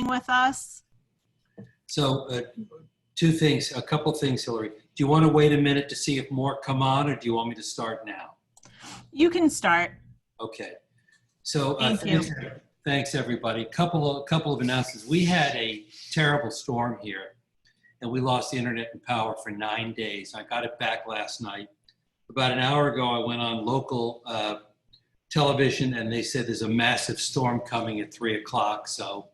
with us? So a couple things, Hillary. Do you want to wait a minute to see if more come on, or do you want me to start now? You can start. Okay. So Thank you. Thanks, everybody. Couple of announcements. We had a terrible storm here, and we lost the internet and power for 9 days. I got it back last night. About an hour ago, I went on local television, and they said there's a massive storm coming at 3 o'clock. So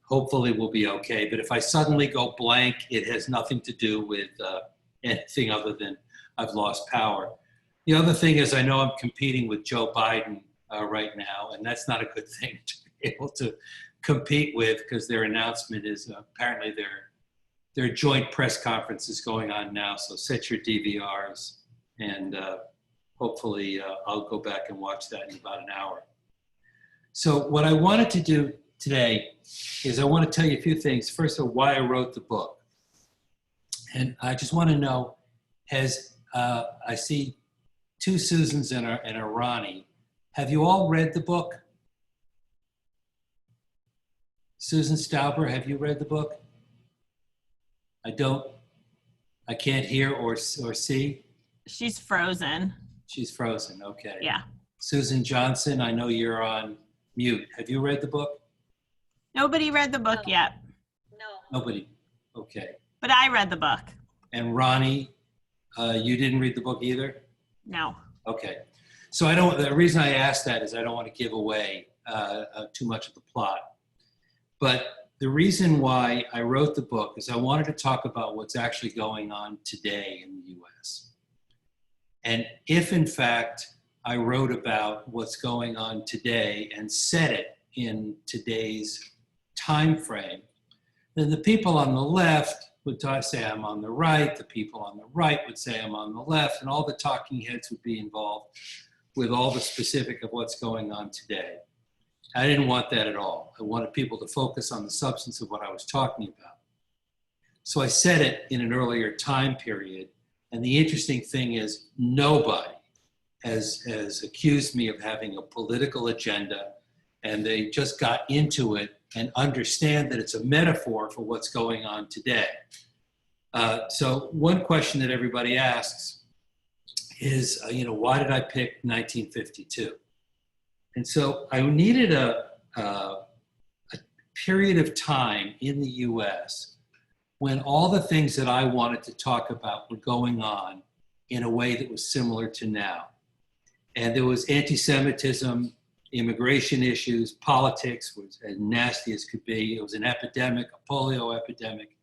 hopefully we'll be okay. But if I suddenly go blank, it has nothing to do with anything other than I've lost power. The other thing is I know I'm competing with Joe Biden right now, and that's not a good thing to be able to compete with, because their announcement is apparently their joint press conference is going on now. So set your DVRs, and hopefully I'll go back and watch that in about an hour. So what I wanted to do today is I want to tell you a few things. First of all, why I wrote the book. And I just want to know, I see two Susans and a Ronnie. Have you all read the book? Susan Stauber, have you read the book? I can't hear or see. She's frozen. She's frozen, okay. Yeah. Susan Johnson, I know you're on mute. Have you read the book? Nobody read the book yet. No. Nobody, okay. But I read the book. And Ronnie, you didn't read the book either? No. Okay. So the reason I asked that is I don't want to give away too much of the plot. But the reason why I wrote the book is I wanted to talk about what's actually going on today in the US. And if in fact I wrote about what's going on today and said it in today's time frame, then the people on the left would say I'm on the right, the people on the right would say I'm on the left, and all the talking heads would be involved with all the specific of what's going on today. I didn't want that at all. I wanted people to focus on the substance of what I was talking about. So I said it in an earlier time period, and the interesting thing is nobody has accused me of having a political agenda, and they just got into it and understand that it's a metaphor for what's going on today. So one question that everybody asks is, why did I pick 1952? And so I needed a period of time in the US when all the things that I wanted to talk about were going on in a way that was similar to now. And there was anti-Semitism, immigration issues, politics was as nasty as could be. It was an epidemic, a polio epidemic,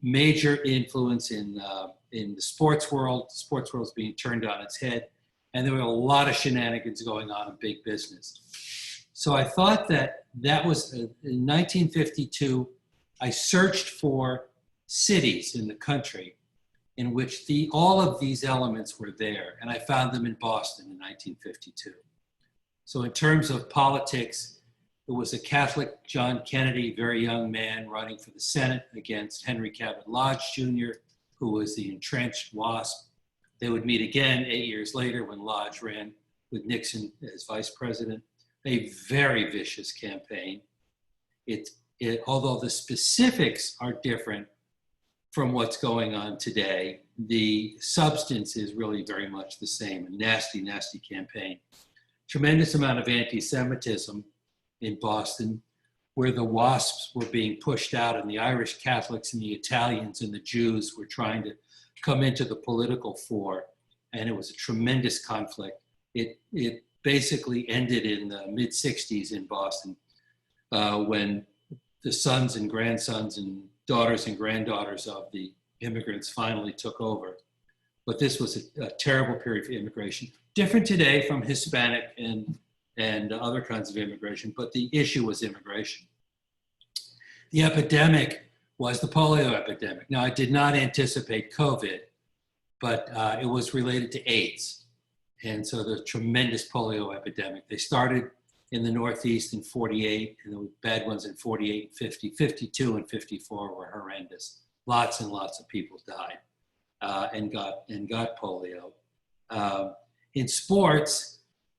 major influence in the sports world. The sports world is being turned on its head. And there were a lot of shenanigans going on in big business. So I thought that was, in 1952, I searched for cities in the country in which all of these elements were there. And I found them in Boston in 1952. So in terms of politics, there was a Catholic, John Kennedy, very young man, running for the Senate against Henry Cabot Lodge Jr., who was the entrenched WASP. They would meet again 8 years later when Lodge ran with Nixon as vice president. A very vicious campaign. Although the specifics are different from what's going on today, the substance is really very much the same. A nasty, nasty campaign. Tremendous amount of anti-Semitism in Boston, where the WASPs were being pushed out and the Irish Catholics and the Italians and the Jews were trying to come into the political fore, and it was a tremendous conflict. It basically ended in the mid-60s in Boston when the sons and grandsons and daughters and granddaughters of the immigrants finally took over. But this was a terrible period for immigration. Different today from Hispanic and other kinds of immigration, but the issue was immigration. The epidemic was the polio epidemic. Now, I did not anticipate COVID, but it was related to AIDS. And so the tremendous polio epidemic. They started in the Northeast in 48, and there were bad ones in 48, 50, 52, and 54 were horrendous. Lots and lots of people died and got polio. In sports,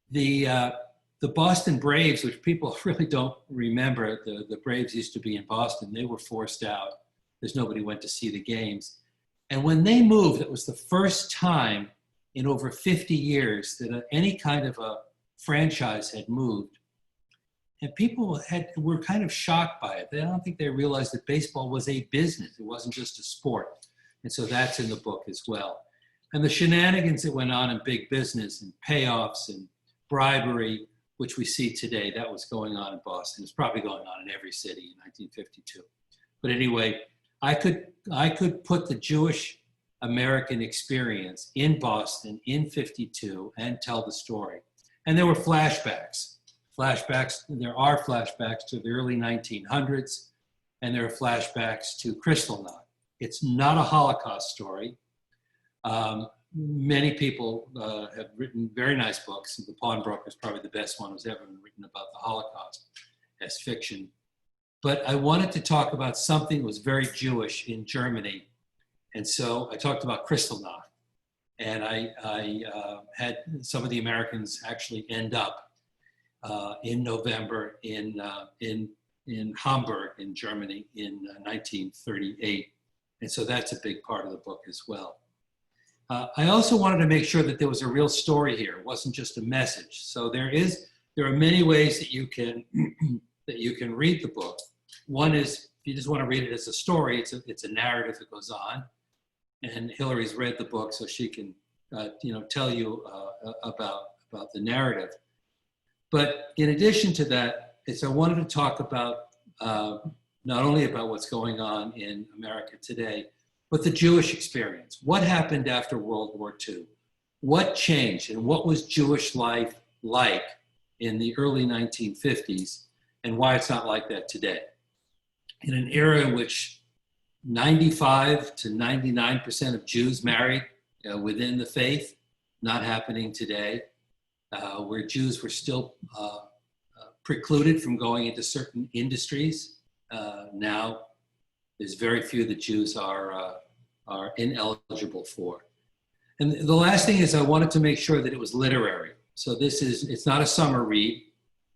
the the Boston Braves, which people really don't remember, the Braves used to be in Boston. They were forced out because nobody went to see the games. And when they moved, it was the first time in over 50 years that any kind of a franchise had moved. And people were kind of shocked by it. I don't think they realized that baseball was a business. It wasn't just a sport. And so that's in the book as well. And the shenanigans that went on in big business and payoffs and bribery, which we see today, that was going on in Boston. It's probably going on in every city in 1952. But anyway, I could put the Jewish American experience in Boston in 52 and tell the story. And there were flashbacks. There are flashbacks to the early 1900s, and there are flashbacks to Kristallnacht. It's not a Holocaust story. Many people have written very nice books. The Pawnbroker is probably the best one who's ever been written about the Holocaust as fiction. But I wanted to talk about something that was very Jewish in Germany. And so I talked about Kristallnacht. And I had some of the Americans actually end up in November in Hamburg, in Germany, in 1938. And so that's a big part of the book as well. I also wanted to make sure that there was a real story here. It wasn't just a message. So there are many ways that you can that you can read the book. One is, if you just want to read it as a story, it's a narrative that goes on. And Hillary's read the book, so she can tell you about the narrative. But in addition to that, I wanted to talk about not only about what's going on in America today, but the Jewish experience. What happened after World War II? What changed, and what was Jewish life like in the early 1950s, and why it's not like that today? In an era in which 95 to 99% of Jews married within the faith, not happening today, where Jews were still precluded from going into certain industries. Now, there's very few that Jews are ineligible for. And the last thing is I wanted to make sure that it was literary. So it's not a summer read.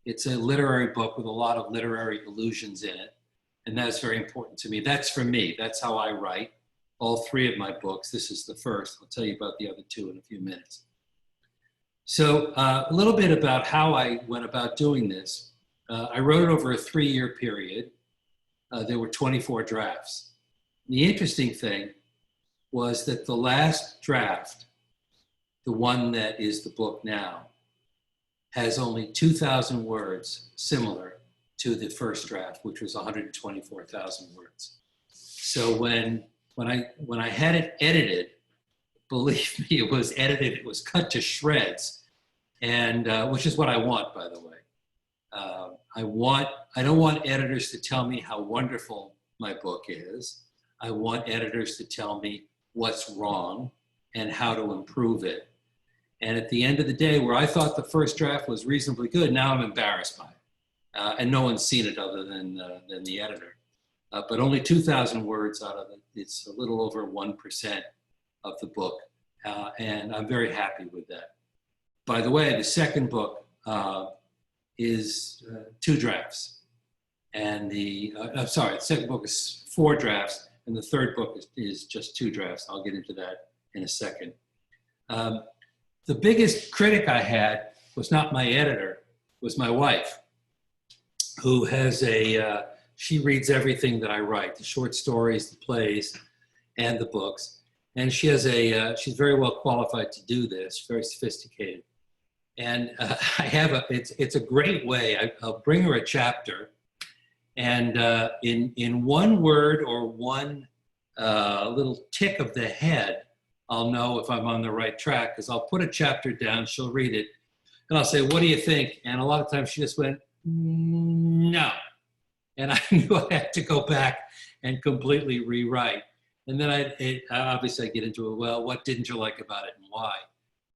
It's a literary book with a lot of literary allusions in it. And that's very important to me. That's for me. That's how I write. All three of my books. This is the first. I'll tell you about the other two in a few minutes. So a little bit about how I went about doing this. I wrote it over a 3-year period. There were 24 drafts. The interesting thing was that the last draft, the one that is the book now, has only 2,000 words similar to the first draft, which was 124,000 words. So when I had it edited, believe me, it was edited, it was cut to shreds, and which is what I want, by the way. I don't want editors to tell me how wonderful my book is. I want editors to tell me what's wrong and how to improve it. And at the end of the day, where I thought the first draft was reasonably good, now I'm embarrassed by it. And no one's seen it other than the editor. But only 2,000 words out of it. It's a little over 1% of the book. And I'm very happy with that. By the way, the second book is 2 drafts. And the second book is 4 drafts, and the third book is just 2 drafts. I'll get into that in a second. The biggest critic I had was not my editor, was my wife, who has she reads everything that I write, the short stories, the plays, and the books. And she has she's very well qualified to do this, very sophisticated. And it's a great way. I'll bring her a chapter, and in one word or one little tick of the head, I'll know if I'm on the right track, because I'll put a chapter down, she'll read it, and I'll say, "What do you think?" And a lot of times she just went, "No." And I knew I had to go back and completely rewrite. And then obviously I get into it, well, what didn't you like about it and why?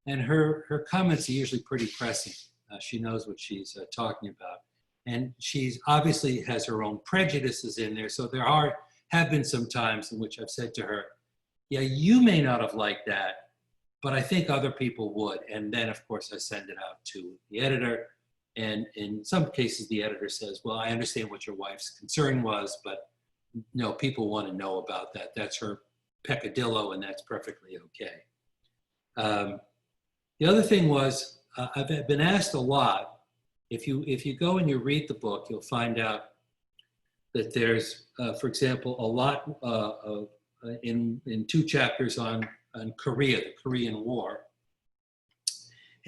And her comments are usually pretty pressing. She knows what she's talking about. And she's obviously has her own prejudices in there. So there have been some times in which I've said to her, yeah, you may not have liked that, but I think other people would. And then, of course, I send it out to the editor, And in some cases, the editor says, well, I understand what your wife's concern was, but no, people want to know about that. That's her peccadillo, and that's perfectly okay. The other thing was, I've been asked a lot, if you go and you read the book, you'll find out that there's, for example, a lot in 2 chapters on Korea, the Korean War.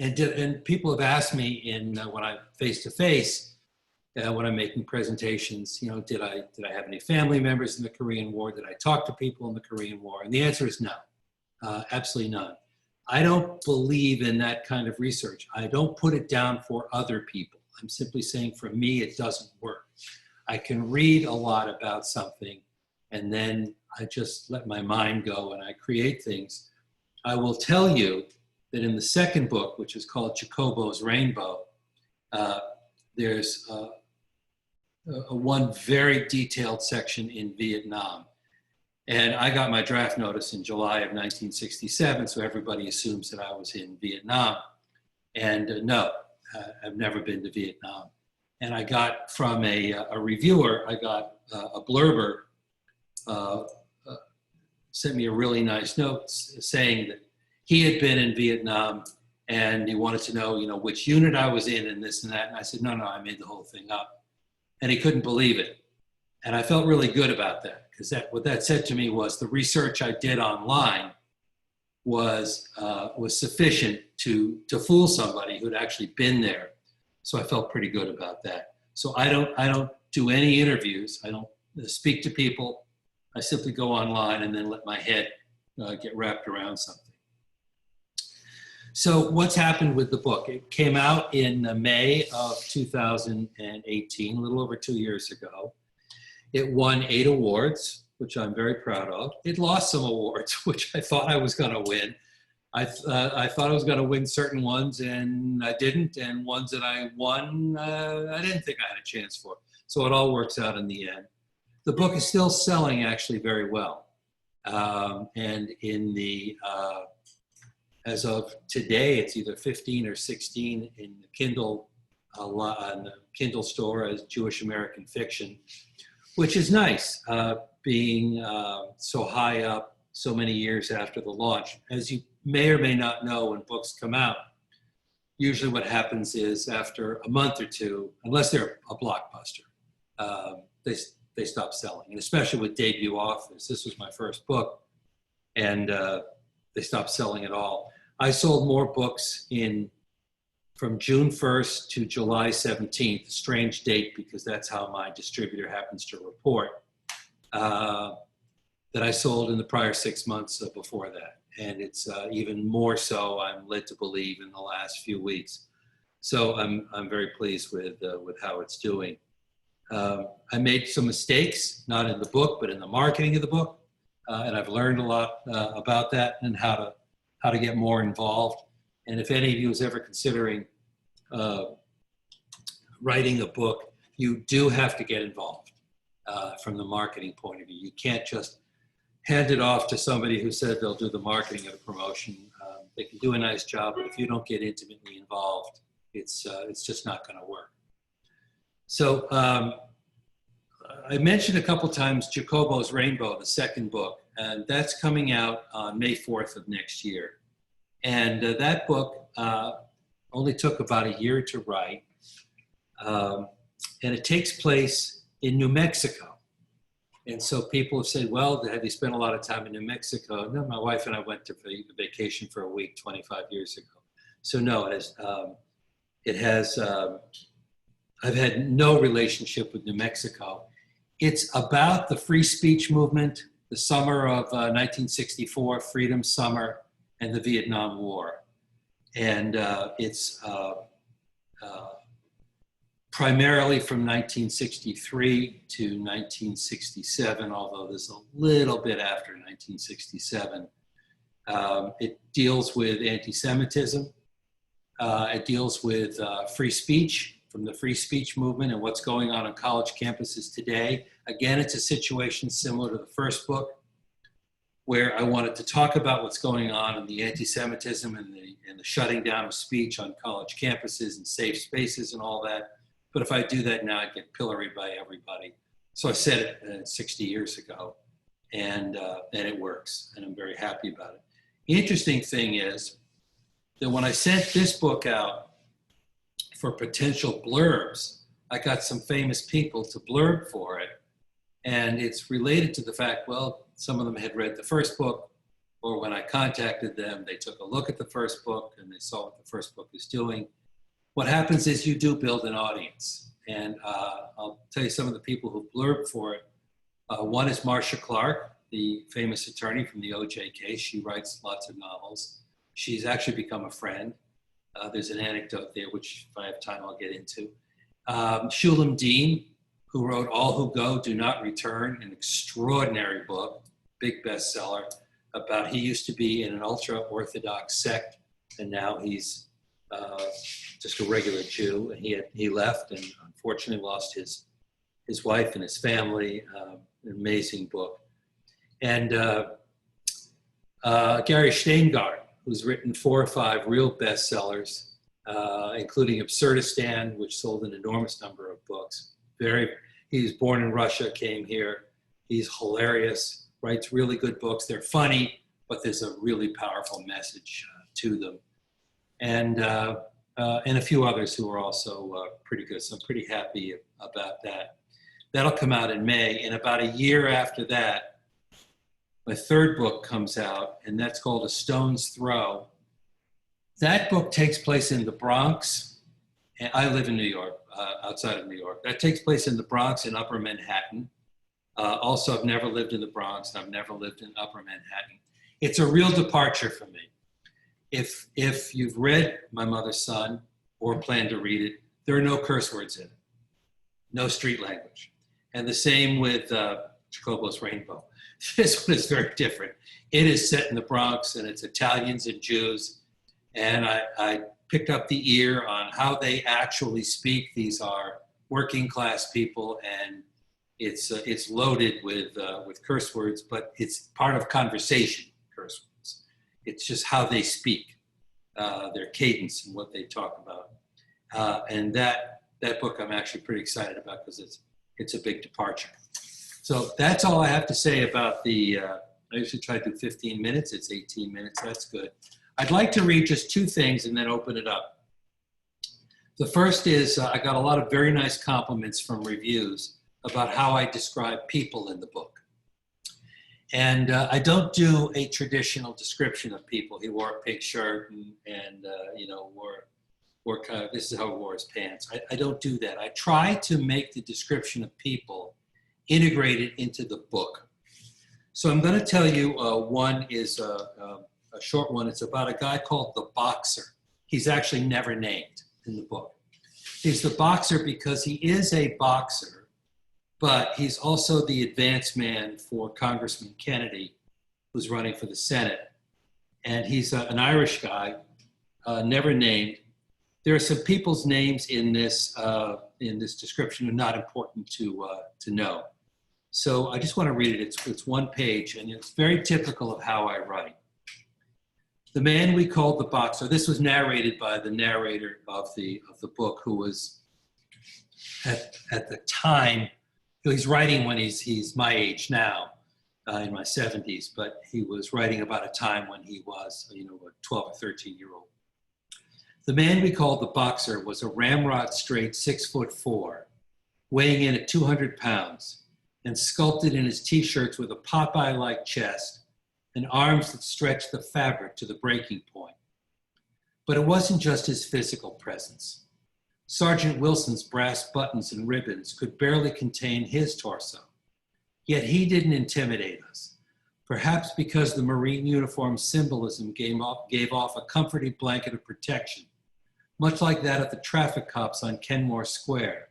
And people have asked me when I'm face to face, when I'm making presentations, did I have any family members in the Korean War? Did I talk to people in the Korean War? And the answer is no, absolutely none. I don't believe in that kind of research. I don't put it down for other people. I'm simply saying for me, it doesn't work. I can read a lot about something, and then I just let my mind go and I create things. I will tell you that in the second book, which is called Jacobo's Rainbow, there's a one very detailed section in Vietnam. And I got my draft notice in July of 1967, so everybody assumes that I was in Vietnam. And no, I've never been to Vietnam. And I got from a reviewer, I got a blurber, sent me a really nice note saying that he had been in Vietnam and he wanted to know, which unit I was in and this and that. And I said, no, I made the whole thing up. And he couldn't believe it. And I felt really good about that, because what that said to me was the research I did online was sufficient to fool somebody who'd actually been there. So I felt pretty good about that. So I don't do any interviews. I don't speak to people. I simply go online and then let my head get wrapped around something. So what's happened with the book? It came out in May of 2018, a little over 2 years ago. It won 8 awards, which I'm very proud of. It lost some awards, which I thought I was going to win. I thought I was going to win certain ones, and I didn't. And ones that I won, I didn't think I had a chance for. So it all works out in the end. The book is still selling actually very well. And in the as of today, it's either 15 or 16 in the Kindle store as Jewish American fiction, which is nice, being so high up so many years after the launch. As you may or may not know, when books come out, usually what happens is after a month or two, unless they're a blockbuster, they stop selling. And especially with debut authors, this was my first book, and they stopped selling at all. I sold more books from June 1st to July 17th, a strange date because that's how my distributor happens to report, that I sold in the prior 6 months before that. And it's even more so, I'm led to believe, in the last few weeks. So I'm very pleased with how it's doing. I made some mistakes, not in the book, but in the marketing of the book. And I've learned a lot about that and how to get more involved. And if any of you is ever considering writing a book, you do have to get involved from the marketing point of view. You can't just hand it off to somebody who said they'll do the marketing or the promotion. They can do a nice job, but if you don't get intimately involved, it's just not going to work. So I mentioned a couple times Jacobo's Rainbow, the second book, and that's coming out on May 4th of next year. And that book only took about a year to write, and it takes place in New Mexico. And so people have said, well, have you spent a lot of time in New Mexico? No, my wife and I went to vacation for a week 25 years ago. So no, I've had no relationship with New Mexico. It's about the free speech movement, the summer of 1964, Freedom Summer, and the Vietnam War. And it's primarily from 1963 to 1967, although there's a little bit after 1967. It deals with anti-Semitism. It deals with free speech, from the free speech movement and what's going on college campuses today. Again, it's a situation similar to the first book, where I wanted to talk about what's going on in the anti-Semitism and the shutting down of speech on college campuses and safe spaces and all that. But if I do that now, I'd get pilloried by everybody. So I said it 60 years ago, and it works, and I'm very happy about it. The interesting thing is that when I sent this book out for potential blurbs, I got some famous people to blurb for it. And it's related to the fact, well, some of them had read the first book, or when I contacted them, they took a look at the first book and they saw what the first book is doing. What happens is you do build an audience. And I'll tell you some of the people who blurbed for it. One is Marcia Clark, the famous attorney from the OJ case. She writes lots of novels. She's actually become a friend. There's an anecdote there, which if I have time, I'll get into. Shulam Dean, who wrote All Who Go Do Not Return, an extraordinary book, big bestseller, about he used to be in an ultra-Orthodox sect, and now he's just a regular Jew. And he left and unfortunately lost his wife and his family. An amazing book. And Gary Steingart, who's written 4 or 5 real bestsellers, including Absurdistan, which sold an enormous number of books. He was born in Russia, came here. He's hilarious, writes really good books. They're funny, but there's a really powerful message to them. And a few others who are also pretty good. So I'm pretty happy about that. That'll come out in May. And about a year after that, my 3rd book comes out, and that's called A Stone's Throw. That book takes place in the Bronx. And I live in New York, outside of New York. That takes place in the Bronx in Upper Manhattan. Also, I've never lived in the Bronx. I've never lived in Upper Manhattan. It's a real departure for me. If you've read My Mother's Son or plan to read it, there are no curse words in it. No street language. And the same with Jacobo's Rainbow. This one is very different. It is set in the Bronx, and it's Italians and Jews. And I picked up the ear on how they actually speak. These are working class people, and it's loaded with curse words, but it's part of conversation, curse words. It's just how they speak, their cadence and what they talk about. And that book I'm actually pretty excited about because it's a big departure. So that's all I have to say about I usually try to do 15 minutes. It's 18 minutes. That's good. I'd like to read just 2 things and then open it up. The first is I got a lot of very nice compliments from reviews about how I describe people in the book. And I don't do a traditional description of people. He wore a pink shirt and wore this is how he wore his pants. I don't do that. I try to make the description of people integrated into the book. So I'm going to tell you one is a short one. It's about a guy called the Boxer. He's actually never named in the book. He's the Boxer because he is a boxer, but he's also the advance man for Congressman Kennedy, who's running for the Senate. And he's an Irish guy, never named. There are some people's names in this description who are not important to know. So I just want to read it. It's 1 page, and it's very typical of how I write. The man we called the Boxer. This was narrated by the narrator of the book, who was at the time. He's writing when he's my age now, in my 70s, but he was writing about a time when he was, a 12 or 13-year-old. The man we called the Boxer was a ramrod straight 6'4", weighing in at 200 pounds, and sculpted in his t-shirts with a Popeye-like chest and arms that stretched the fabric to the breaking point. But it wasn't just his physical presence. Sergeant Wilson's brass buttons and ribbons could barely contain his torso. Yet he didn't intimidate us, perhaps because the Marine uniform's symbolism gave off a comforting blanket of protection, much like that of the traffic cops on Kenmore Square,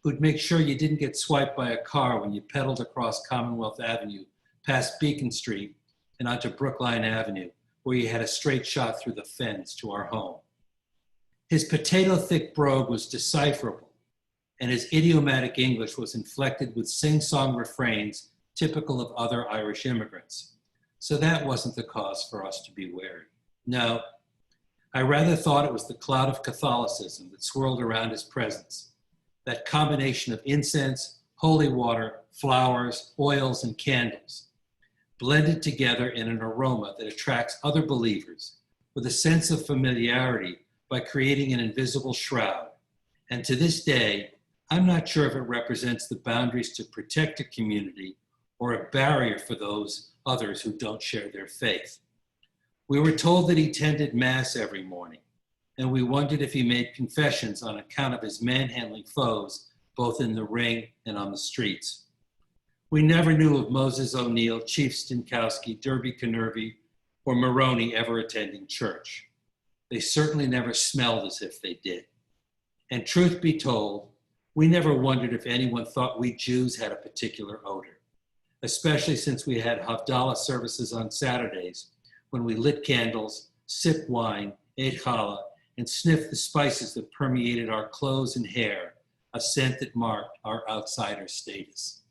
who'd make sure you didn't get swiped by a car when you pedaled across Commonwealth Avenue, past Beacon Street, and onto Brookline Avenue, where you had a straight shot through the fence to our home. His potato-thick brogue was decipherable, and his idiomatic English was inflected with sing-song refrains typical of other Irish immigrants. So that wasn't the cause for us to be wary. No, I rather thought it was the cloud of Catholicism that swirled around his presence. That combination of incense, holy water, flowers, oils, and candles, blended together in an aroma that attracts other believers with a sense of familiarity by creating an invisible shroud. And to this day, I'm not sure if it represents the boundaries to protect a community or a barrier for those others who don't share their faith. We were told that he tended Mass every morning, and we wondered if he made confessions on account of his manhandling foes, both in the ring and on the streets. We never knew of Moses O'Neill, Chief Stinkowski, Derby Kenervy, or Maroney ever attending church. They certainly never smelled as if they did. And truth be told, we never wondered if anyone thought we Jews had a particular odor, especially since we had Havdalah services on Saturdays when we lit candles, sipped wine, ate challah, and sniffed the spices that permeated our clothes and hair, a scent that marked our outsider status.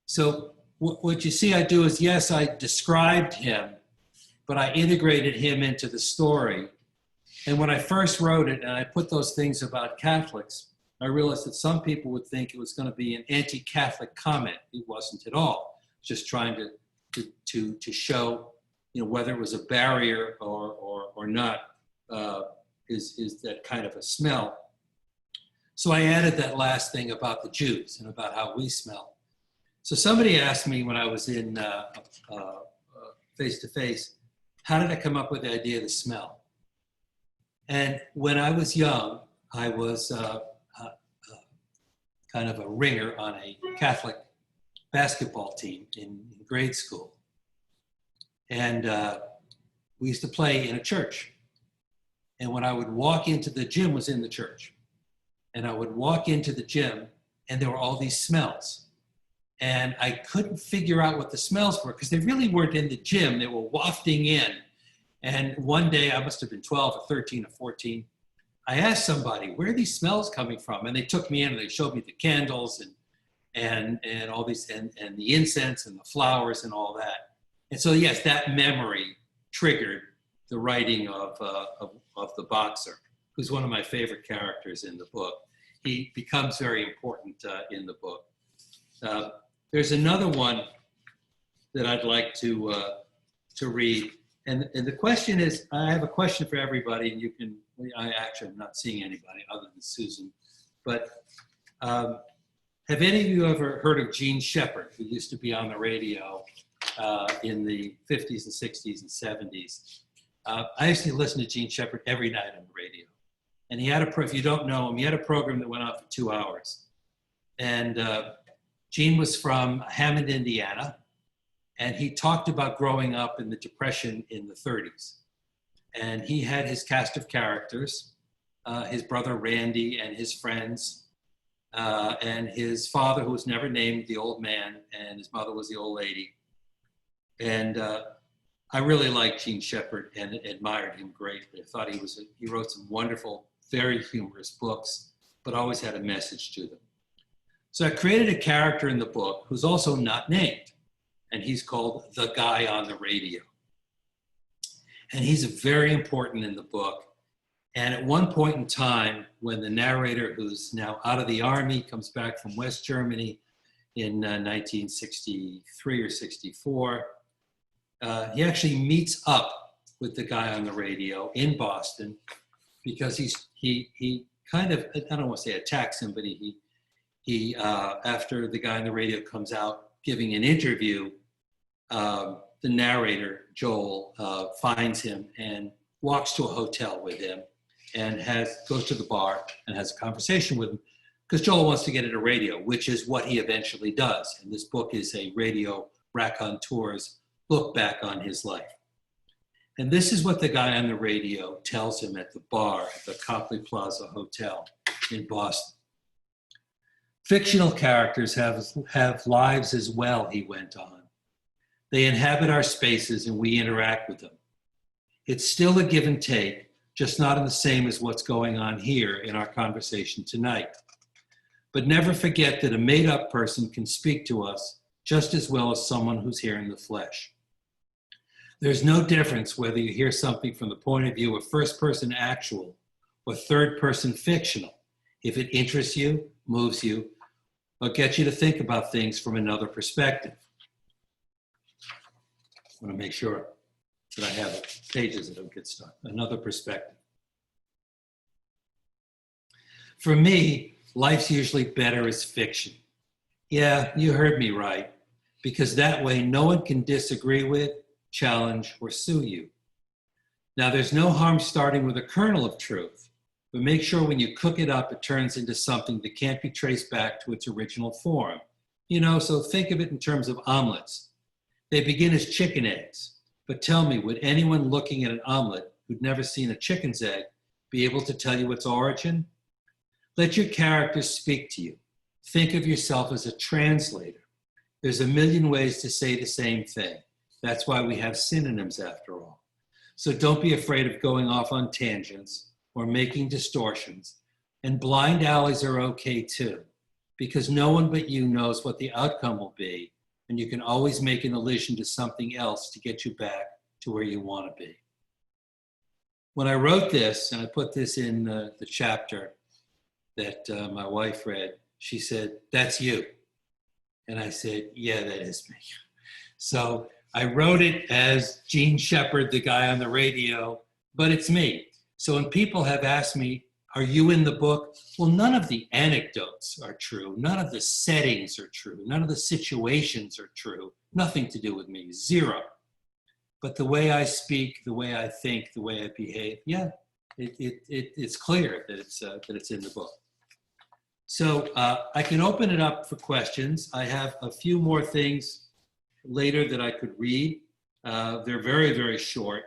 So what you see I do is, yes, I described him, but I integrated him into the story. And when I first wrote it and I put those things about Catholics, I realized that some people would think it was going to be an anti-Catholic comment. It wasn't at all. Just trying to show, whether it was a barrier or not, is that kind of a smell. So I added that last thing about the Jews and about how we smell. So somebody asked me when I was in face-to-face, how did I come up with the idea of the smell? And when I was young, I was kind of a ringer on a Catholic basketball team in grade school. And we used to play in a church. And when I would walk into the gym, was in the church. And I would walk into the gym and there were all these smells. And I couldn't figure out what the smells were because they really weren't in the gym. They were wafting in. And one day, I must have been 12 or 13 or 14, I asked somebody, where are these smells coming from? And they took me in and they showed me the candles and all these, and the incense and the flowers and all that. And so, yes, that memory triggered the writing of the boxer, who's one of my favorite characters in the book. He becomes very important in the book. There's another one that I'd like to read. And the question is, I have a question for everybody, and you can, I actually am not seeing anybody other than Susan, but have any of you ever heard of Gene Shepherd, who used to be on the radio in the 50s and 60s and 70s? I used to listen to Gene Shepherd every night on the radio. And he had if you don't know him, he had a program that went on for 2 hours. And Gene was from Hammond, Indiana. And he talked about growing up in the Depression in the 30s. And he had his cast of characters, his brother Randy and his friends, and his father, who was never named, the old man, and his mother was the old lady. And I really liked Gene Shepherd and admired him greatly. I thought he wrote some wonderful, very humorous books, but always had a message to them. So I created a character in the book who's also not named. And he's called the guy on the radio. And he's very important in the book. And at one point in time, when the narrator, who's now out of the army, comes back from West Germany in 1963 or 64, he actually meets up with the guy on the radio in Boston because he kind of, I don't want to say attacks him, but he after the guy on the radio comes out giving an interview, the narrator, Joel, finds him and walks to a hotel with him and goes to the bar and has a conversation with him because Joel wants to get into radio, which is what he eventually does. And this book is a radio raconteur's look back on his life. And this is what the guy on the radio tells him at the bar at the Copley Plaza Hotel in Boston. Fictional characters have lives as well, he went on. They inhabit our spaces and we interact with them. It's still a give and take, just not in the same as what's going on here in our conversation tonight. But never forget that a made-up person can speak to us just as well as someone who's here in the flesh. There's no difference whether you hear something from the point of view of first-person actual or third-person fictional. If it interests you, moves you, or gets you to think about things from another perspective. I want to make sure that I have pages that don't get stuck. Another perspective. For me, life's usually better as fiction. Yeah, you heard me right, because that way no one can disagree with, challenge, or sue you. Now, there's no harm starting with a kernel of truth, but make sure when you cook it up, it turns into something that can't be traced back to its original form. You know, so think of it in terms of omelets. They begin as chicken eggs, but tell me, would anyone looking at an omelet who'd never seen a chicken's egg be able to tell you its origin? Let your characters speak to you. Think of yourself as a translator. There's a million ways to say the same thing. That's why we have synonyms after all. So don't be afraid of going off on tangents or making distortions. And blind alleys are okay too, because no one but you knows what the outcome will be, and you can always make an allusion to something else to get you back to where you want to be. When I wrote this, and I put this in the chapter that my wife read, she said, "That's you." And I said, "Yeah, that is me." So I wrote it as Gene Shepard, the guy on the radio, but it's me. So when people have asked me, "Are you in the book?" Well, none of the anecdotes are true. None of the settings are true. None of the situations are true. Nothing to do with me, zero. But the way I speak, the way I think, the way I behave, yeah, it's clear that it's in the book. So I can open it up for questions. I have a few more things later that I could read. They're very, very short,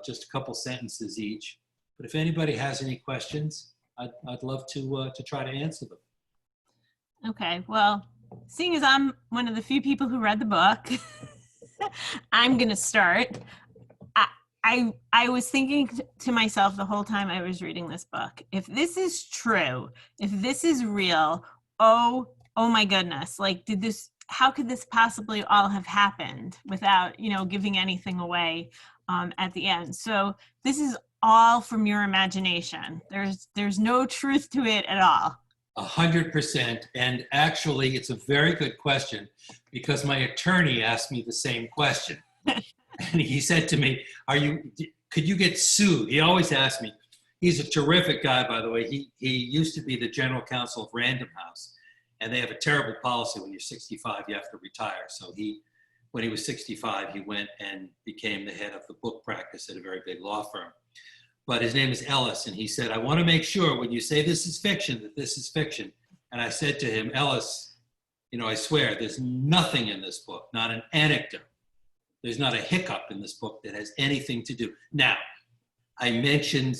just a couple sentences each. But if anybody has any questions, I'd love to try to answer them. Okay, well, seeing as I'm one of the few people who read the book, I'm going to start. I was thinking to myself the whole time I was reading this book, if this is true, if this is real, oh my goodness, like how could this possibly all have happened without, giving anything away at the end? So this is all from your imagination. There's no truth to it at all. 100%. And actually, it's a very good question because my attorney asked me the same question. And he said to me, could you get sued? He always asked me. He's a terrific guy, by the way. He used to be the general counsel of Random House. And they have a terrible policy when you're 65, you have to retire. So when he was 65, he went and became the head of the book practice at a very big law firm. But his name is Ellis, and he said, "I want to make sure when you say this is fiction, that this is fiction." And I said to him, "Ellis, I swear there's nothing in this book, not an anecdote. There's not a hiccup in this book that has anything to do." Now, I mentioned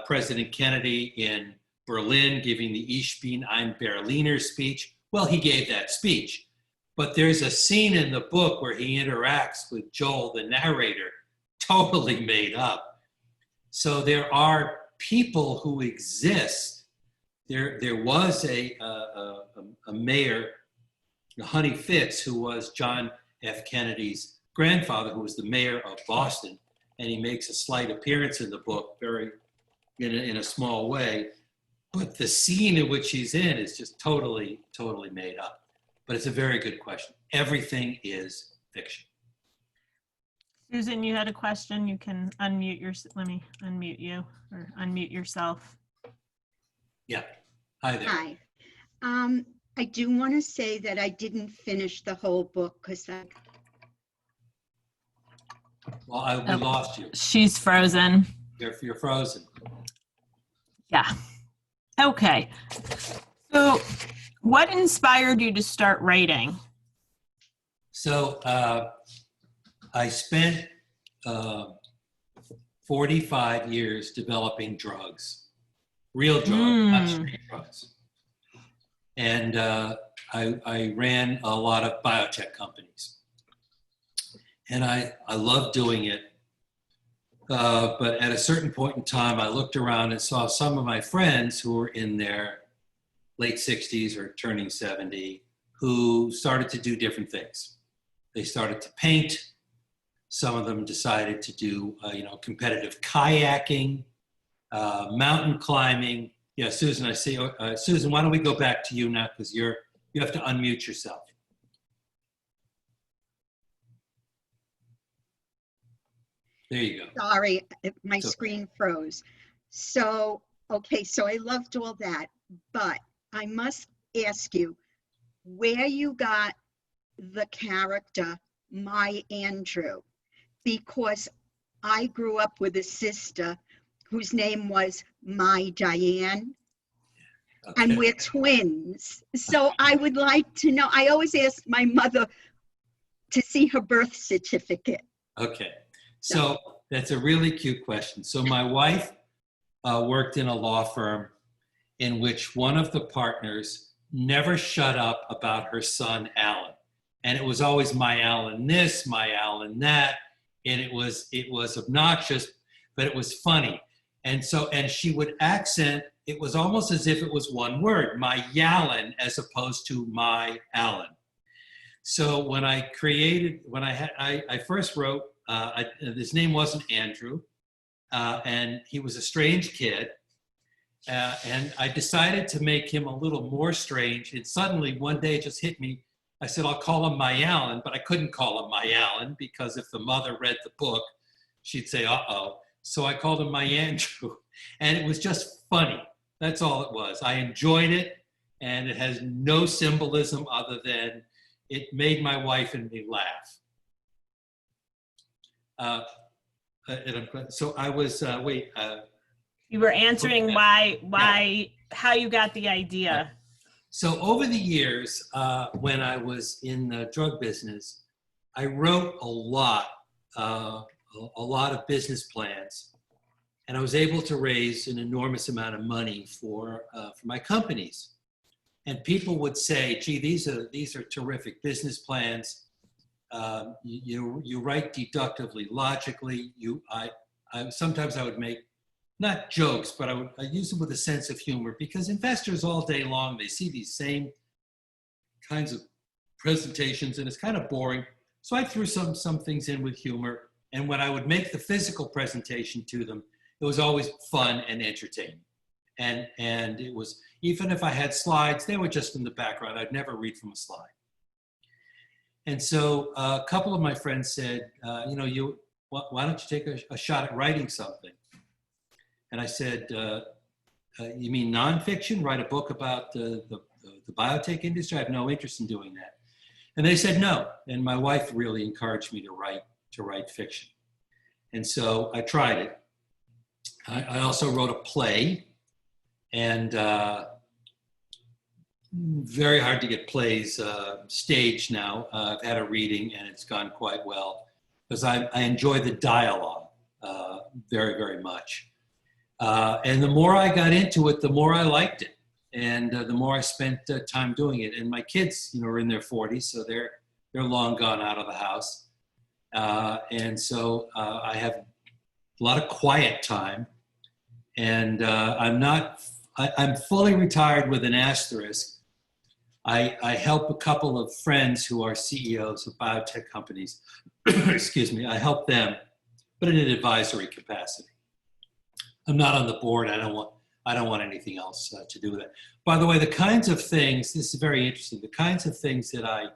President Kennedy in Berlin giving the Ich bin ein Berliner speech. Well, he gave that speech. But there's a scene in the book where he interacts with Joel, the narrator, totally made up. So there are people who exist. There was a mayor, Honey Fitz, who was John F. Kennedy's grandfather, who was the mayor of Boston, and he makes a slight appearance in the book, very in a small way. But the scene in which he's in is just totally made up. But it's a very good question. Everything is fiction. Susan, you had a question. You can unmute let me unmute you or unmute yourself. Yeah. Hi there. Hi. I do want to say that I didn't finish the whole book because we lost you. She's frozen. You're frozen. Yeah. Okay. So what inspired you to start writing? So I spent 45 years developing drugs, real drugs, not street drugs. And I ran a lot of biotech companies. And I loved doing it. But at a certain point in time, I looked around and saw some of my friends who were in their late 60s or turning 70 who started to do different things. They started to paint. Some of them decided to do, competitive kayaking, mountain climbing. Yeah, Susan, I see. Susan, why don't we go back to you now, because you have to unmute yourself. There you go. Sorry, my screen froze. So, okay, so I loved all that, but I must ask you where you got the character, My Andrew, because I grew up with a sister whose name was My Diane, Okay. and we're twins. So I would like to know, I always ask my mother to see her birth certificate. Okay, so that's a really cute question. So my wife worked in a law firm in which one of the partners never shut up about her son, Alan. And it was always my Alan this, my Alan that. And it was obnoxious, but it was funny. And she would accent, it was almost as if it was one word, my Yalin, as opposed to my Alan. So when I first wrote, his name wasn't Andrew, and he was a strange kid. And I decided to make him a little more strange. And suddenly one day it just hit me. I said, I'll call him my Alan, but I couldn't call him my Alan because if the mother read the book, she'd say, uh-oh. So I called him my Andrew. And it was just funny. That's all it was. I enjoyed it. And it has no symbolism other than it made my wife and me laugh. So I was, you were answering how you got the idea. So over the years, when I was in the drug business, I wrote a lot of business plans, and I was able to raise an enormous amount of money for my companies. And people would say, "Gee, these are terrific business plans. You write deductively, logically. Sometimes I would make not jokes, but I use them with a sense of humor, because investors all day long, they see these same kinds of presentations and it's kind of boring. So I threw some things in with humor. And when I would make the physical presentation to them, it was always fun and entertaining. And it was, even if I had slides, they were just in the background. I'd never read from a slide. And so a couple of my friends said, why don't you take a shot at writing something? And I said, you mean nonfiction? Write a book about the biotech industry? I have no interest in doing that. And they said no. And my wife really encouraged me to write fiction. And so I tried it. I also wrote a play, and very hard to get plays staged now. I've had a reading and it's gone quite well because I enjoy the dialogue very, very much. And the more I got into it, the more I liked it. And the more I spent time doing it. And my kids, are in their 40s, so they're long gone out of the house. And so I have a lot of quiet time. And I'm fully retired with an asterisk. I help a couple of friends who are CEOs of biotech companies. Excuse me, I help them, but in an advisory capacity. I'm not on the board. I don't want anything else to do with it. By the way, the kinds of things, this is very interesting, the kinds of things that I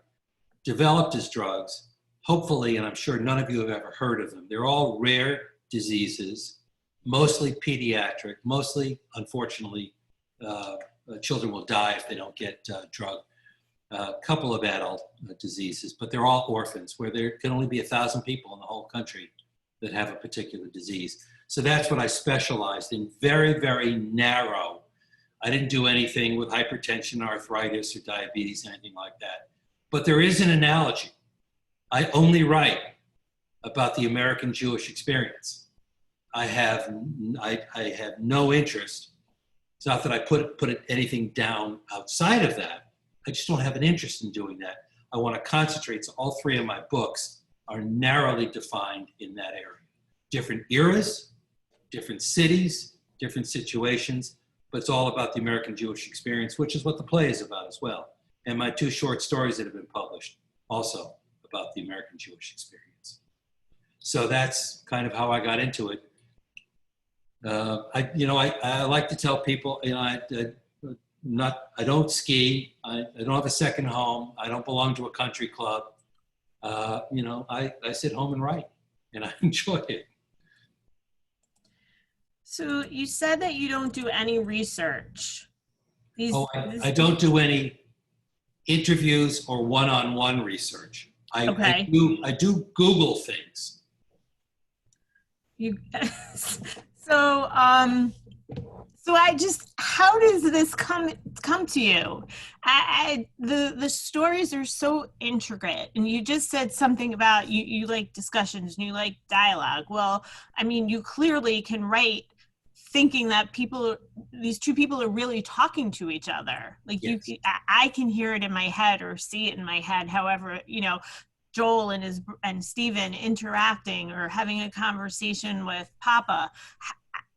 developed as drugs, hopefully, and I'm sure none of you have ever heard of them, they're all rare diseases, mostly pediatric, mostly, unfortunately, children will die if they don't get drug. A couple of adult diseases, but they're all orphans, where there can only be 1,000 people in the whole country that have a particular disease. So that's what I specialized in, very, very narrow. I didn't do anything with hypertension, arthritis, or diabetes, anything like that. But there is an analogy. I only write about the American Jewish experience. I have no interest. It's not that I put anything down outside of that. I just don't have an interest in doing that. I want to concentrate. So all three of my books are narrowly defined in that area. Different eras, different cities, different situations, but it's all about the American Jewish experience, which is what the play is about as well. And my 2 short stories that have been published, also about the American Jewish experience. So that's kind of how I got into it. I like to tell people, I don't ski. I don't have a second home. I don't belong to a country club. I sit home and write, and I enjoy it. So you said that you don't do any research. I don't do any interviews or one-on-one research. Okay. I do Google things. You so how does this come to you? The stories are so intricate, and you just said something about you like discussions and you like dialogue. Well, I mean, you clearly can write thinking that these two people are really talking to each other. Like, yes. I can hear it in my head or see it in my head. However, Joel and Stephen interacting or having a conversation with Papa.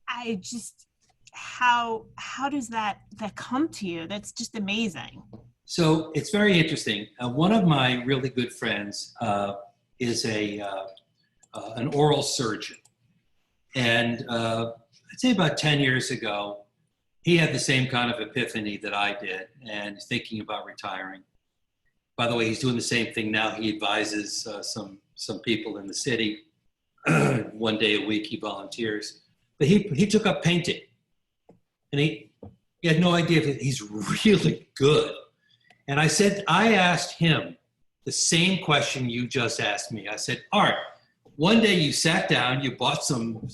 How does that come to you? That's just amazing. So it's very interesting. One of my really good friends is an oral surgeon, and I'd say about 10 years ago, he had the same kind of epiphany that I did, and thinking about retiring. By the way, he's doing the same thing now. He advises some people in the city. 1 day a week he volunteers. But he took up painting. And he had no idea if he's really good. And I asked him the same question you just asked me. I said, Art, one day you sat down, you bought some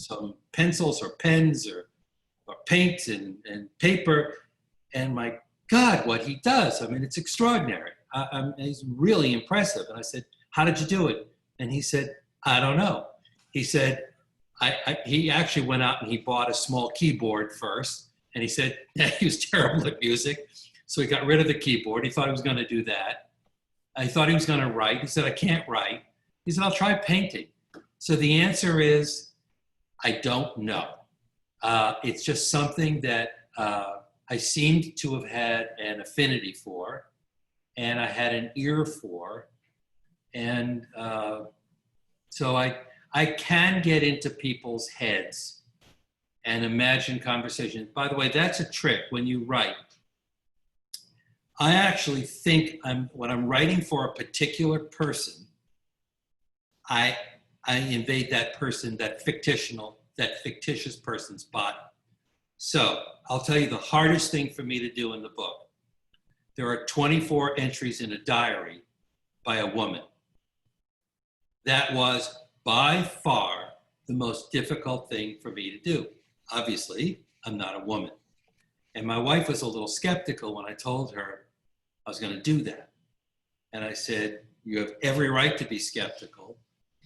pencils or pens or paint and paper, and my God, what he does. I mean, it's extraordinary. He's really impressive. And I said, how did you do it? And he said, I don't know. He said, he actually went out and he bought a small keyboard first. And he said, he was terrible at music. So he got rid of the keyboard. He thought he was going to do that. I thought he was going to write. He said, I can't write. He said, I'll try painting. So the answer is, I don't know. It's just something that I seemed to have had an affinity for, and I had an ear for. And so I can get into people's heads and imagine conversations. By the way, that's a trick when you write. I actually think when I'm writing for a particular person, I invade that person, that fictitious person's body. So I'll tell you the hardest thing for me to do in the book. There are 24 entries in a diary by a woman. That was by far the most difficult thing for me to do. Obviously, I'm not a woman. And my wife was a little skeptical when I told her I was going to do that. And I said, you have every right to be skeptical.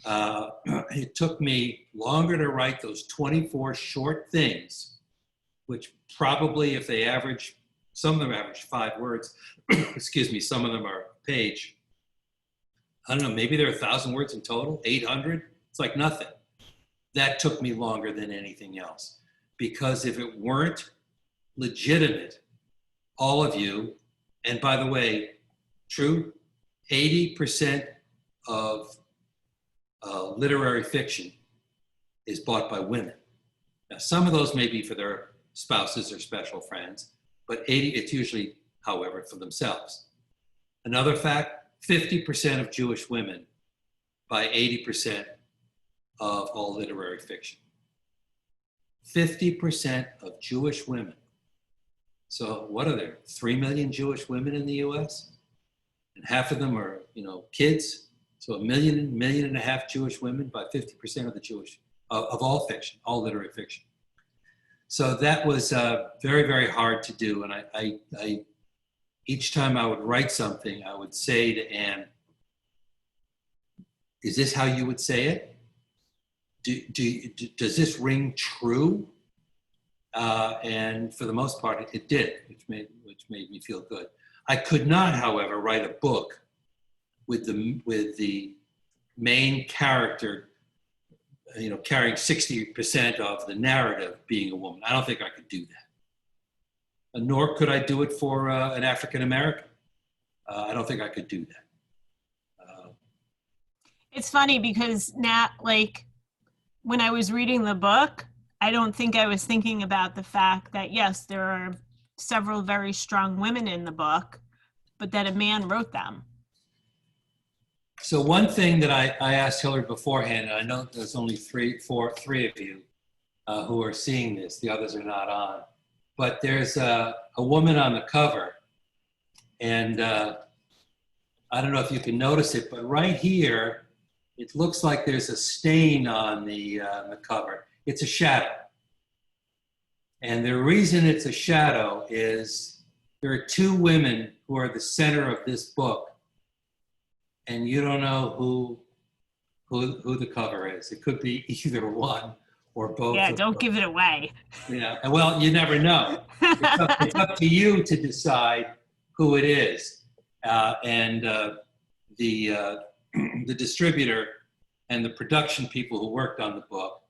It took me longer to write those 24 short things, which probably, if they average, some of them average 5 words, excuse me, some of them are a page. I don't know, maybe there are 1,000 words in total, 800. It's like nothing. That took me longer than anything else. Because if it weren't legitimate, all of you, and by the way, true, 80% of literary fiction is bought by women. Now, some of those may be for their spouses or special friends, but it's usually, however, for themselves. Another fact, 50% of Jewish women buy 80% of all literary fiction. 50% of Jewish women. So what are there? 3 million Jewish women in the US? And half of them are, kids. So 1.5 million Jewish women buy 50% of all fiction, all literary fiction. So that was very, very hard to do. And I each time I would write something, I would say to Anne, is this how you would say it? Does this ring true? And for the most part, it did, which made me feel good. I could not, however, write a book with the main character, carrying 60% of the narrative being a woman. I don't think I could do that. Nor could I do it for an African American. I don't think I could do that. It's funny because now, like, when I was reading the book, I don't think I was thinking about the fact that, yes, there are several very strong women in the book, but that a man wrote them. So one thing that I asked Hillary beforehand, and I know there's only three of you who are seeing this, the others are not on, but there's a woman on the cover, and I don't know if you can notice it, but right here, it looks like there's a stain on the cover. It's a shadow. And the reason it's a shadow is there are two women who are the center of this book, and you don't know who the cover is. It could be either one or both. Yeah, don't give it away. Yeah, and well, you never know. It's up to you to decide who it is. And the distributor and the production people who worked on the book,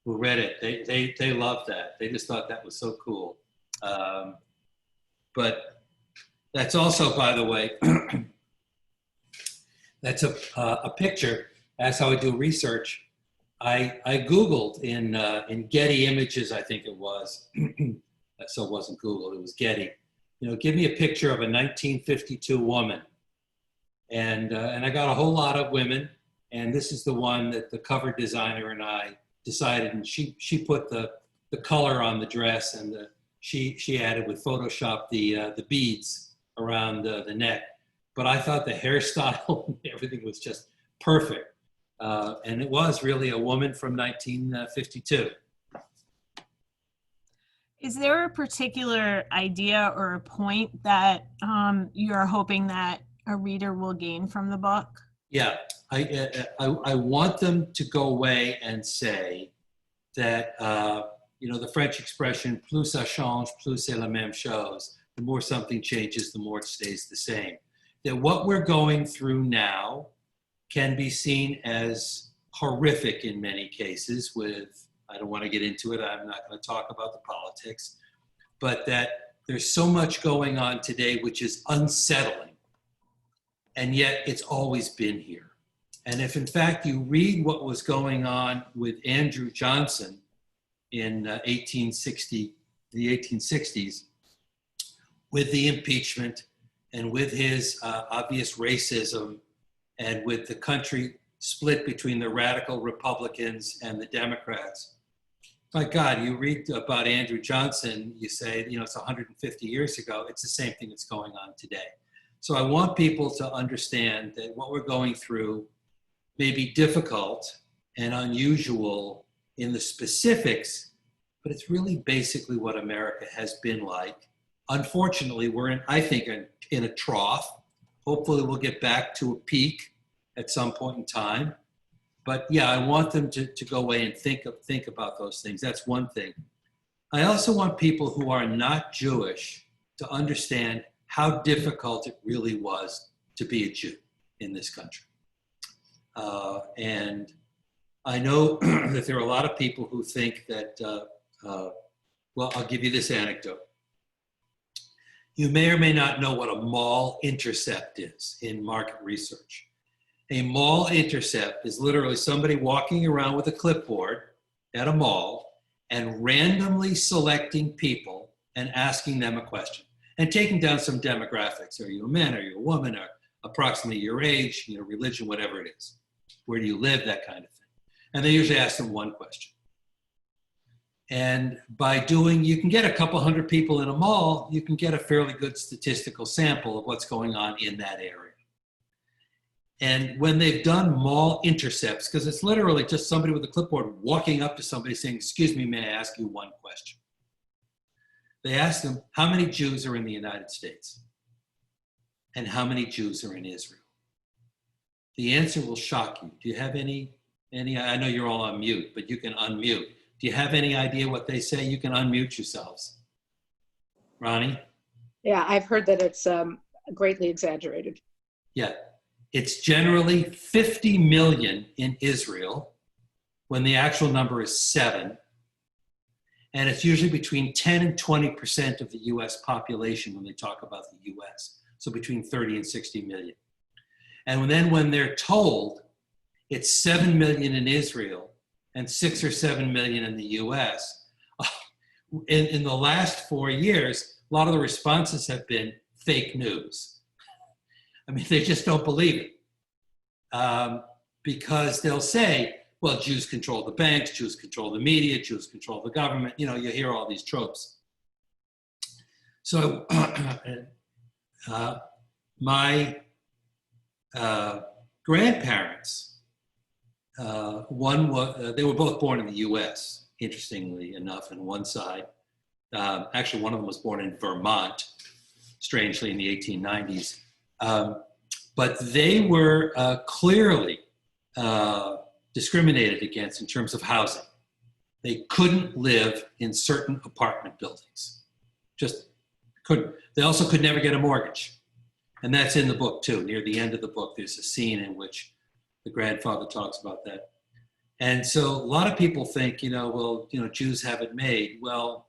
who read it, they loved that. They just thought that was so cool. But that's also, by the way, that's a picture. That's how I do research. I Googled in Getty Images, I think it was. So it wasn't Google, it was Getty. You know, give me a picture of a 1952 woman. And I got a whole lot of women. And this is the one that the cover designer and I decided. And she put the color on the dress, and she added with Photoshop the beads around the neck. But I thought the hairstyle and everything was just perfect. And it was really a woman from 1952. Is there a particular idea or a point that you're hoping that a reader will gain from the book? Yeah, I want them to go away and say that, you know, the French expression, plus ça change, plus c'est la même chose. The more something changes, the more it stays the same. That what we're going through now can be seen as horrific in many cases with, I don't want to get into it, I'm not going to talk about the politics, but that there's so much going on today which is unsettling, and yet it's always been here. And if in fact you read what was going on with Andrew Johnson in the 1860s, with the impeachment and with his obvious racism, and with the country split between the radical Republicans and the Democrats. My God, you read about Andrew Johnson, you say, you know, it's 150 years ago. It's the same thing that's going on today. So I want people to understand that what we're going through may be difficult and unusual in the specifics, but it's really basically what America has been like. Unfortunately, we're I think, in a trough. Hopefully we'll get back to a peak at some point in time. But yeah, I want them to go away and think about those things. That's one thing. I also want people who are not Jewish to understand how difficult it really was to be a Jew in this country. And I know that there are a lot of people who think that, well, I'll give you this anecdote. You may or may not know what a mall intercept is in market research. A mall intercept is literally somebody walking around with a clipboard at a mall and randomly selecting people and asking them a question and taking down some demographics. Are you a man? Are you a woman? Or approximately your age, you know, religion, whatever it is. Where do you live? That kind of thing. And they usually ask them one question. And by doing, you can get a couple hundred people in a mall, you can get a fairly good statistical sample of what's going on in that area. And when they've done mall intercepts, because it's literally just somebody with a clipboard walking up to somebody saying, excuse me, may I ask you one question? They ask them, how many Jews are in the United States? And how many Jews are in Israel? The answer will shock you. Do you have any, I know you're all on mute, but you can unmute. Do you have any idea what they say? You can unmute yourselves. Ronnie? Yeah, I've heard that it's greatly exaggerated. Yeah. It's generally 50 million in Israel when the actual number is 7. And it's usually between 10 and 20% of the US population when they talk about the US. So between 30 and 60 million. And then when they're told, It's 7 million in Israel and 6 or 7 million in the US. In the last 4 years, a lot of the responses have been fake news. I mean, they just don't believe it. Because they'll say, well, Jews control the banks, Jews control the media, Jews control the government. You know, you hear all these tropes. So my grandparents, one was, they were both born in the US, interestingly enough, on one side. Actually, one of them was born in Vermont, strangely, in the 1890s. But they were clearly discriminated against in terms of housing. They couldn't live in certain apartment buildings. Just couldn't. They also could never get a mortgage. And that's in the book too. Near the end of the book, there's a scene in which the grandfather talks about that. And so a lot of people think, well, Jews have it made. Well,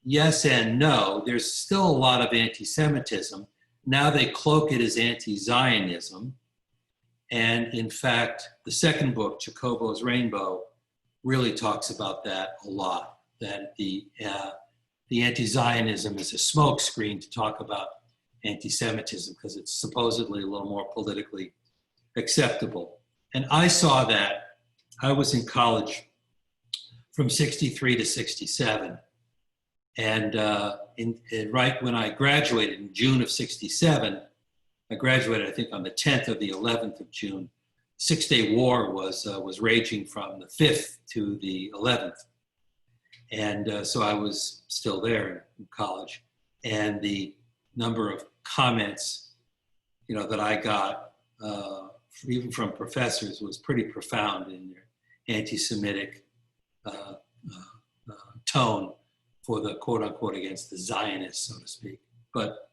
yes and no. There's still a lot of anti-Semitism. Now they cloak it as anti-Zionism. And in fact, the second book, Jacobo's Rainbow, really talks about that a lot, that the anti-Zionism is a smokescreen to talk about anti-Semitism because it's supposedly a little more politically acceptable. And I saw that. I was in college from 63 to 67. And right when I graduated in June of 67, I graduated, I think, on the 10th or the 11th of June. Six-Day War was raging from the 5th to the 11th. And so I was still there in college. And the number of comments, that I got, even from professors, was pretty profound in their anti-Semitic tone for the quote-unquote against the Zionists, so to speak. But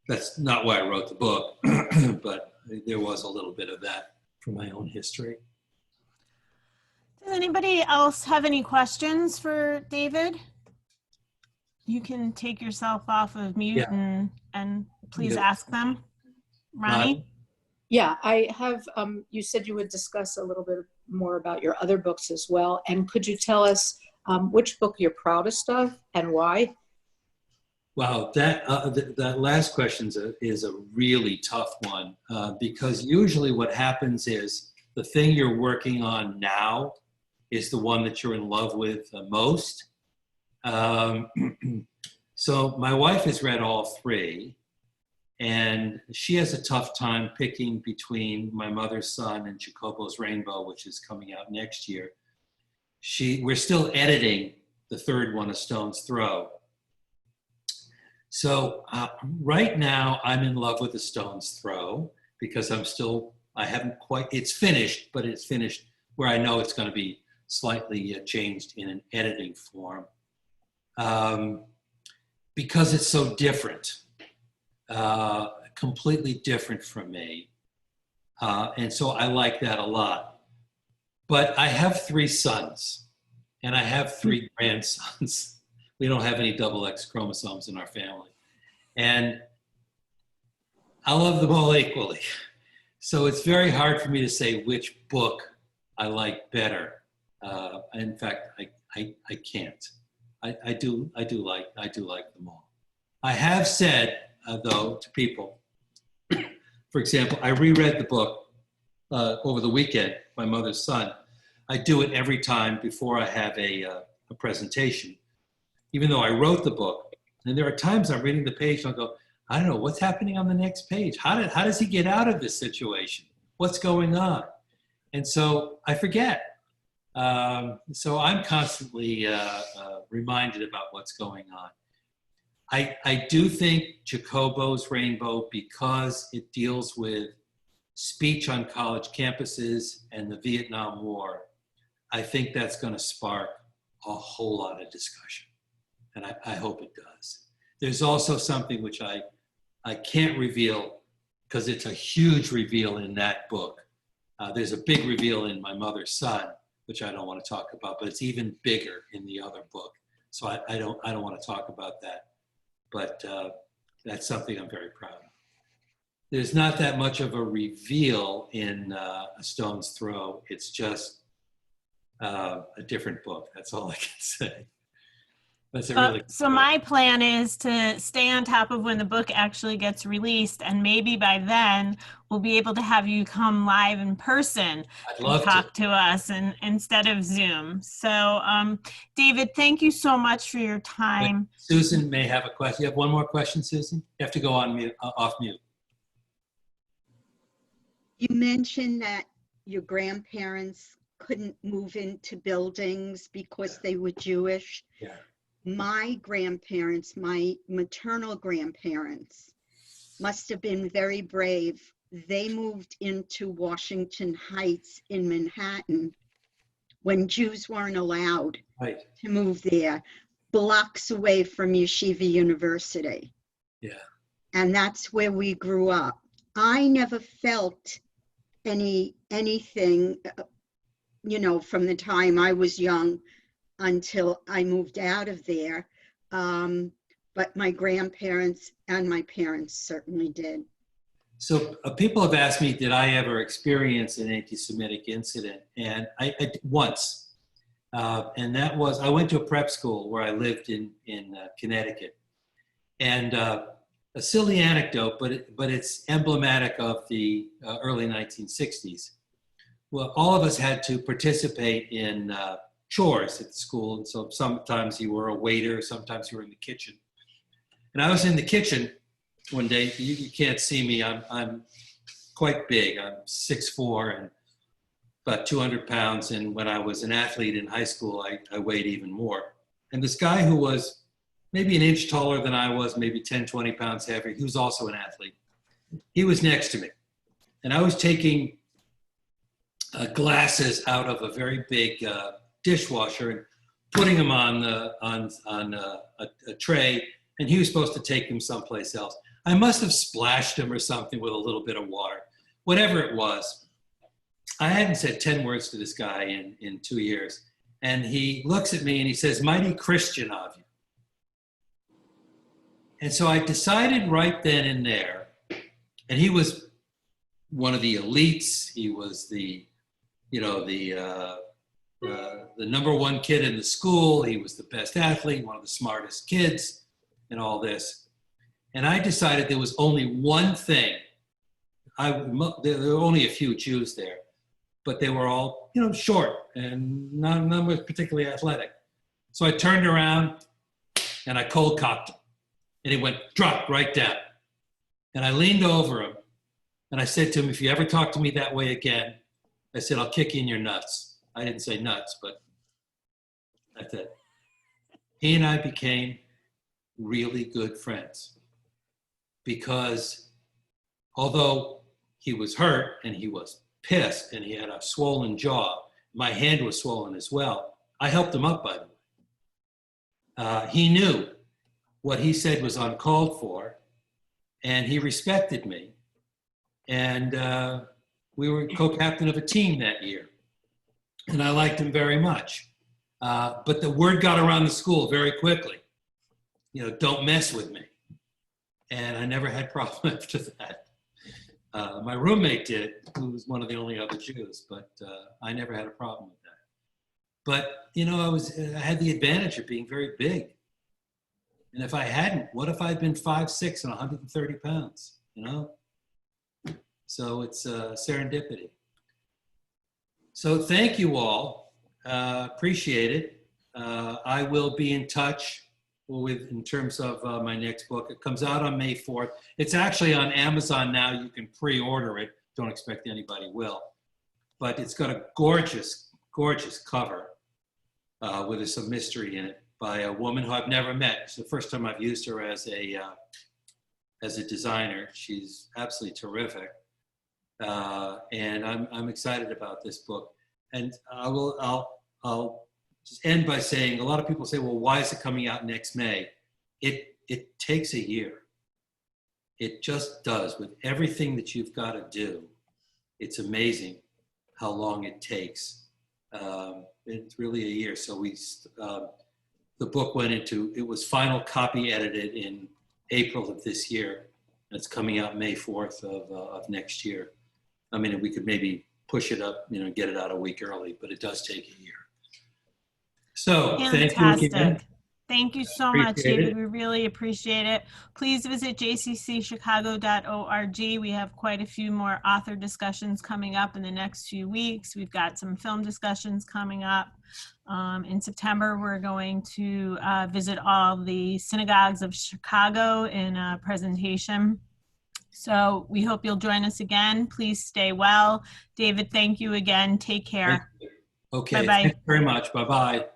that's not why I wrote the book, but there was a little bit of that from my own history. Does anybody else have any questions for David? You can take yourself off of mute and please ask them. Ronnie? Yeah, I have, you said you would discuss a little bit more about your other books as well. And could you tell us which book you're proudest of and why? Wow, that last question is a really tough one because usually what happens is the thing you're working on now is the one that you're in love with most. So my wife has read all three, and she has a tough time picking between My Mother's Son and Jacobo's Rainbow, which is coming out next year. We're still editing the third one, A Stone's Throw. So right now I'm in love with A Stone's Throw because I haven't quite, it's finished, but it's finished where I know it's going to be slightly changed in an editing form. Because it's so different, completely different from me. And so I like that a lot. But I have 3 sons and I have 3 grandsons. We don't have any double X chromosomes in our family. And I love them all equally. So it's very hard for me to say which book I like better. In fact, I can't. I do like them all. I have said, though, to people, for example, I reread the book over the weekend, My Mother's Son. I do it every time before I have a presentation, even though I wrote the book. And there are times I'm reading the page and I'll go, I don't know, what's happening on the next page? How does he get out of this situation? What's going on? And so I forget. So I'm constantly reminded about what's going on. I do think Jacobo's Rainbow, because it deals with speech on college campuses and the Vietnam War, I think that's going to spark a whole lot of discussion. And I hope it does. There's also something which I can't reveal because it's a huge reveal in that book. There's a big reveal in My Mother's Son, which I don't want to talk about, but it's even bigger in the other book. So I don't want to talk about that, but that's something I'm very proud of. there's not that much of a reveal in A Stone's Throw. It's just a different book. That's all I can say. That's a really So my plan is to stay on top of when the book actually gets released, and maybe by then we'll be able to have you come live in person I'd and love talk to us and instead of Zoom. So David, thank you so much for your time. Susan may have a question. You have one more question, Susan? You have to go on mute, off mute. You mentioned that your grandparents couldn't move into buildings because they were Jewish. Yeah. My grandparents, my maternal grandparents, must have been very brave. They moved into Washington Heights in Manhattan when Jews weren't allowed Right. to move there, blocks away from Yeshiva University. Yeah. And that's where we grew up. I never felt anything, you know, from the time I was young until I moved out of there. But my grandparents and my parents certainly did. So people have asked me, did I ever experience an anti-Semitic incident? And I once, and that was, I went to a prep school where I lived in Connecticut. And a silly anecdote, but it's emblematic of the early 1960s. Well, all of us had to participate in chores at the school. And so sometimes you were a waiter, sometimes you were in the kitchen. And I was in the kitchen one day. You can't see me. I'm quite big. I'm 6'4" and about 200 pounds. And when I was an athlete in high school, I weighed even more. And this guy who was maybe an inch taller than I was, maybe 10, 20 pounds heavier, he was also an athlete. He was next to me. And I was taking glasses out of a very big dishwasher and putting them on a tray, and he was supposed to take them someplace else. I must have splashed him or something with a little bit of water. Whatever it was, I hadn't said 10 words to this guy in 2 years. And he looks at me and he says, "Mighty Christian of you." And so I decided right then and there, and he was one of the elites. He was the number one kid in the school. He was the best athlete, one of the smartest kids, and all this. And I decided there was only one thing. There were only a few Jews there, but they were all, short, and none was particularly athletic. So I turned around and I cold cocked him, and he dropped right down. And I leaned over him and I said to him, "If you ever talk to me that way again," I said, "I'll kick you in your nuts." I didn't say nuts, but that's it. He and I became really good friends because although he was hurt and he was pissed and he had a swollen jaw, my hand was swollen as well. I helped him up, by the way. He knew what he said was uncalled for, and he respected me. And we were co-captain of a team that year. And I liked him very much. But the word got around the school very quickly. Don't mess with me. And I never had problem after that. My roommate did, who was one of the only other Jews, but I never had a problem with that. But, I had the advantage of being very big. And if I hadn't, what if I'd been 5'6" and 130 pounds, So it's serendipity. So thank you all. Appreciate it. I will be in touch in terms of my next book. It comes out on May 4th. It's actually on Amazon now. You can pre-order it. Don't expect anybody will. But it's got a gorgeous, gorgeous cover with some mystery in it by a woman who I've never met. It's the first time I've used her as a designer. She's absolutely terrific. And I'm excited about this book. And I'll just end by saying, a lot of people say, well, why is it coming out next May? It takes a year. It just does. With everything that you've got to do, it's amazing how long it takes. It's really a year. So the book it was final copy edited in April of this year. It's coming out May 4th of next year. I mean, we could maybe push it up, get it out a week early, but it does take a year. So thank you again. Fantastic. Thank you so much, Appreciate David. it. We really appreciate it. Please visit jccchicago.org. We have quite a few more author discussions coming up in the next few weeks. We've got some film discussions coming up. In September, we're going to visit all the synagogues of Chicago in a presentation. So we hope you'll join us again. Please stay well. David, thank you again. Take care. Okay, Bye-bye. thanks very much. Bye-bye.